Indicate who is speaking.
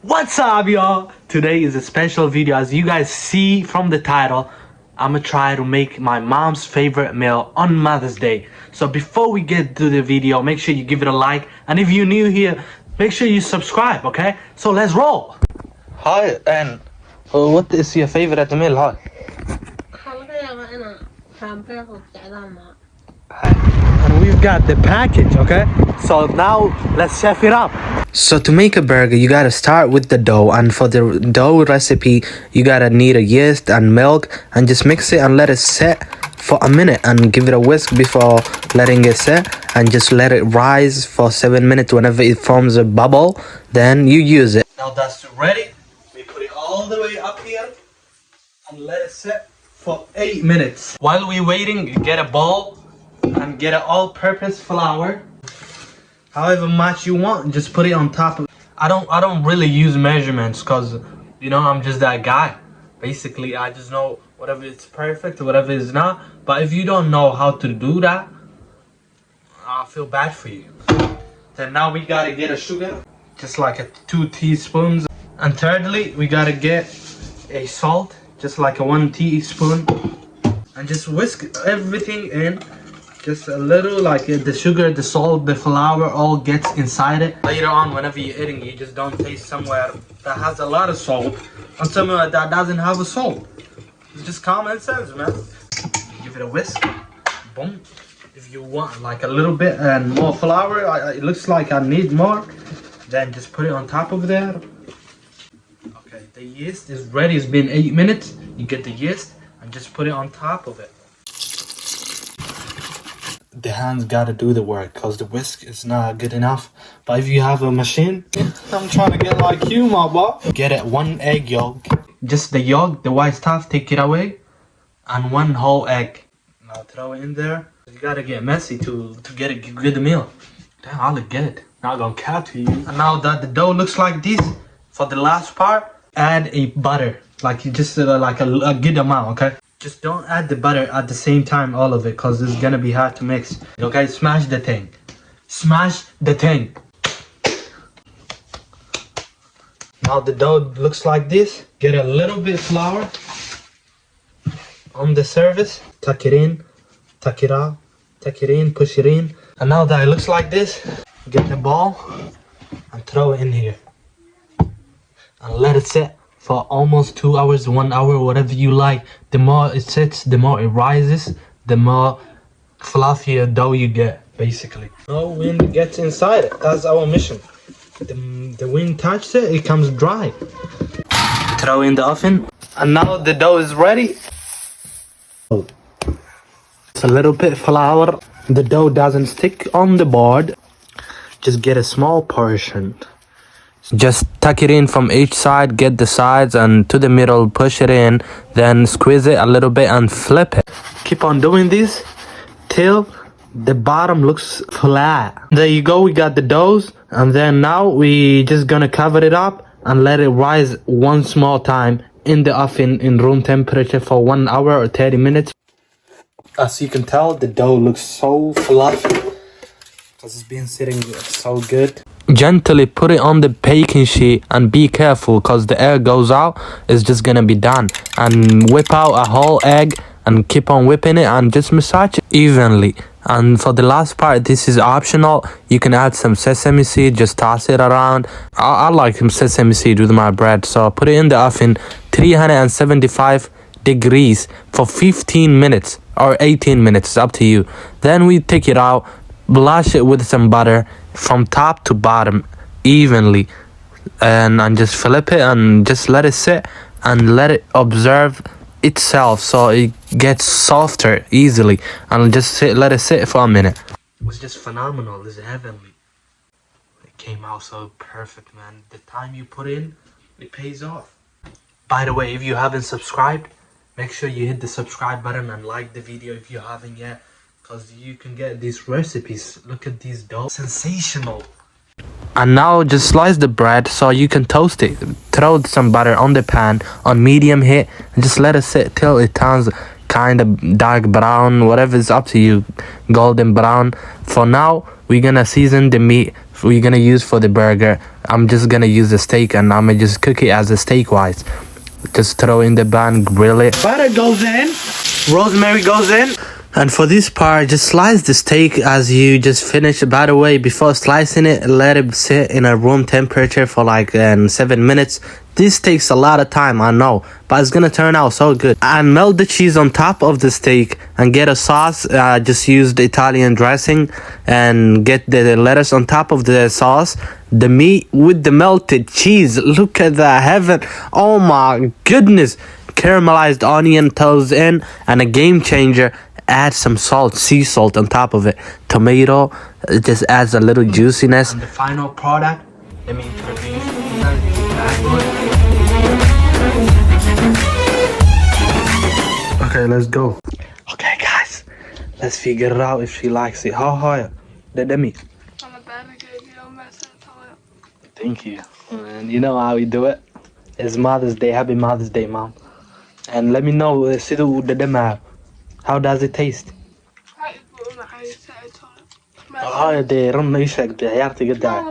Speaker 1: What's up, y'all? Today is a special video. As you guys see from the title, I'm gonna try to make my mom's favorite meal on Mother's Day. So before we get to the video, make sure you give it a like, and if you're new here, make sure you subscribe, okay? So let's roll. Hi, and what is your favorite meal? Hi. And we've got the package, okay? So now let's chef it up.
Speaker 2: So to make a burger, you gotta start with the dough, and for the dough recipe, you gotta need a yeast and milk, and just mix it and let it set for a minute and give it a whisk before letting it set, and just let it rise for 7 minutes. Whenever it forms a bubble, then you use it.
Speaker 1: Now that's ready. We put it all the way up here and let it set for 8 minutes. While we're waiting, get a bowl and get an all-purpose flour. However much you want, just put it on top of. I don't really use measurements because I'm just that guy. Basically, I just know whatever is perfect, whatever is not. But if you don't know how to do that, I feel bad for you. Then now we gotta get a sugar, just like 2 teaspoons. And thirdly, we gotta get a salt, just like 1 teaspoon, and just whisk everything in. Just a little, like the sugar, the salt, the flour all gets inside it. Later on, whenever you're eating, you just don't taste somewhere that has a lot of salt and somewhere that doesn't have a salt. It's just common sense, man. Give it a whisk. Boom. If you want like a little bit and more flour, it looks like I need more, then just put it on top of there. Okay, the yeast is ready. It's been 8 minutes. You get the yeast and just put it on top of it. The hands gotta do the work because the whisk is not good enough. But if you have a machine, I'm trying to get like you, my boy. Get it 1 egg yolk. Just the yolk, the white stuff, take it away. And 1 whole egg. Now throw it in there. You gotta get messy to get a good meal. Damn, I look good. Not gonna cap to you. And now that the dough looks like this, for the last part, add a butter. Like you just like a good amount, okay? Just don't add the butter at the same time, all of it, because it's gonna be hard to mix. Okay, smash the thing. Smash the thing. Now the dough looks like this. Get a little bit flour on the surface. Tuck it in, tuck it out, tuck it in, push it in. And now that it looks like this, get the ball and throw it in here. And let it sit for almost 2 hours, 1 hour, whatever you like. The more it sits, the more it rises, the more fluffier dough you get, basically. No wind gets inside it. That's our mission. The wind touches it, it comes dry. Throw in the oven. And now the dough is ready. It's a little bit flour. The dough doesn't stick on the board. Just get a small portion. Just tuck it in from each side, get the sides and to the middle, push it in, then squeeze it a little bit and flip it. Keep on doing this till the bottom looks flat. There you go, we got the doughs, and then now we just gonna cover it up and let it rise 1 small time in the oven in room temperature for 1 hour or 30 minutes. As you can tell, the dough looks so fluffy because it's been sitting so good. Gently put it on the baking sheet and be careful because the air goes out. It's just gonna be done. And whip out a whole egg and keep on whipping it and just massage it evenly. And for the last part, this is optional. You can add some sesame seed, just toss it around. I like some sesame seed with my bread, so put it in the oven 375 degrees for 15 minutes or 18 minutes, it's up to you. Then we take it out, blush it with some butter from top to bottom evenly, and just flip it and just let it sit and let it observe itself so it gets softer easily, and just let it sit for a minute. It was just phenomenal. It's heavenly. It came out so perfect, man. The time you put in, it pays off. By the way, if you haven't subscribed, make sure you hit the subscribe button and like the video if you haven't yet, because you can get these recipes. Look at these dough. Sensational. And now just slice the bread so you can toast it. Throw some butter on the pan on medium heat and just let it sit till it turns kind of dark brown, whatever is up to you, golden brown. For now, we're gonna season the meat we're gonna use for the burger. I'm just gonna use the steak and I'm gonna just cook it as a steak wise. Just throw in the pan, grill it. Butter goes in, rosemary goes in. And for this part, just slice the steak as you just finish. By the way, before slicing it, let it sit in a room temperature for like 7 minutes. This takes a lot of time, I know, but it's gonna turn out so good. And melt the cheese on top of the steak and get a sauce. Just use the Italian dressing and get the lettuce on top of the sauce. The meat with the melted cheese. Look at that heaven. Oh my goodness. Caramelized onion toes in, and a game changer. Add some salt, sea salt on top of it. Tomato, it just adds a little juiciness. And the final product, let me introduce Okay, let's go. Okay, guys, let's figure it out if she likes it. How high? Demi. Thank you. And you know how we do it. It's Mother's Day. Happy Mother's Day, Mom. And let me know, how does it taste? Oh, they run no shag. They are to get that.